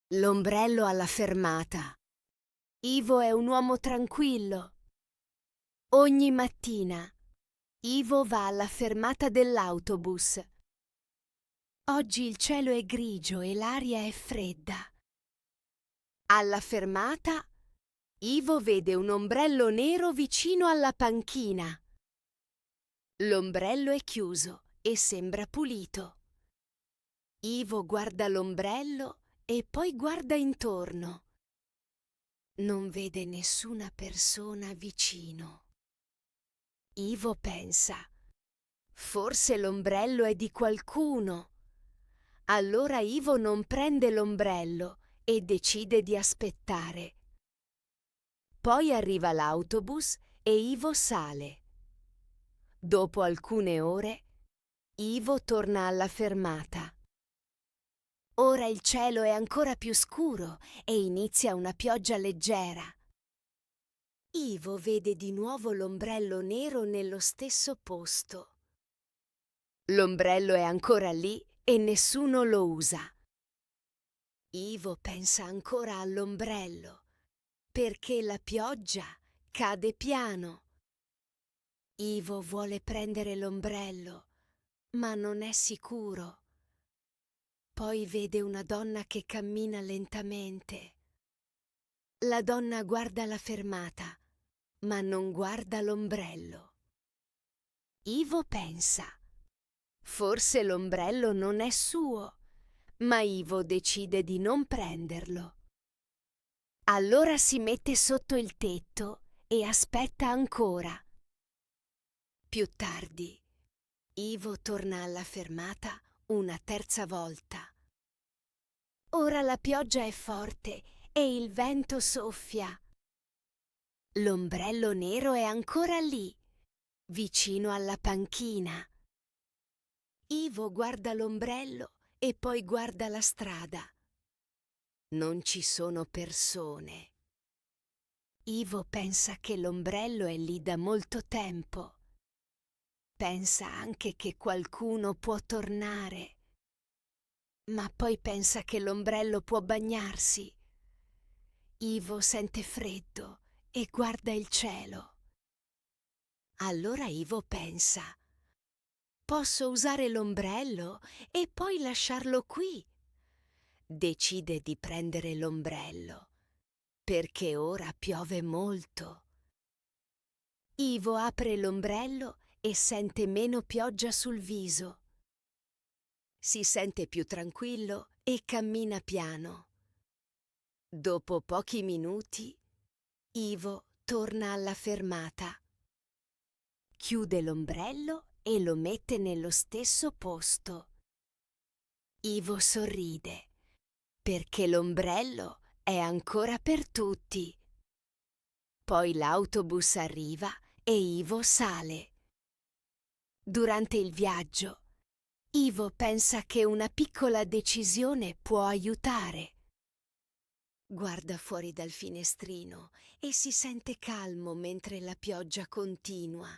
L'ombrello alla fermata. Ivo è un uomo tranquillo. Ogni mattina Ivo va alla fermata dell'autobus. Oggi il cielo è grigio e l'aria è fredda. Alla fermata Ivo vede un ombrello nero vicino alla panchina. L'ombrello è chiuso e sembra pulito. Ivo guarda l'ombrello e poi guarda intorno. Non vede nessuna persona vicino. Ivo pensa: forse l'ombrello è di qualcuno. Allora Ivo non prende l'ombrello e decide di aspettare. Poi arriva l'autobus e Ivo sale. Dopo alcune ore, Ivo torna alla fermata. Ora il cielo è ancora più scuro e inizia una pioggia leggera. Ivo vede di nuovo l'ombrello nero nello stesso posto. L'ombrello è ancora lì e nessuno lo usa. Ivo pensa ancora all'ombrello, perché la pioggia cade piano. Ivo vuole prendere l'ombrello, ma non è sicuro. Poi vede una donna che cammina lentamente. La donna guarda la fermata, ma non guarda l'ombrello. Ivo pensa: forse l'ombrello non è suo, ma Ivo decide di non prenderlo. Allora si mette sotto il tetto e aspetta ancora. Più tardi, Ivo torna alla fermata una terza volta. Ora la pioggia è forte e il vento soffia. L'ombrello nero è ancora lì, vicino alla panchina. Ivo guarda l'ombrello e poi guarda la strada. Non ci sono persone. Ivo pensa che l'ombrello è lì da molto tempo. Pensa anche che qualcuno può tornare. Ma poi pensa che l'ombrello può bagnarsi. Ivo sente freddo e guarda il cielo. Allora Ivo pensa: posso usare l'ombrello e poi lasciarlo qui. Decide di prendere l'ombrello, perché ora piove molto. Ivo apre l'ombrello e sente meno pioggia sul viso. Si sente più tranquillo e cammina piano. Dopo pochi minuti, Ivo torna alla fermata. Chiude l'ombrello e lo mette nello stesso posto. Ivo sorride, perché l'ombrello è ancora per tutti. Poi l'autobus arriva e Ivo sale. Durante il viaggio, Ivo pensa che una piccola decisione può aiutare. Guarda fuori dal finestrino e si sente calmo mentre la pioggia continua.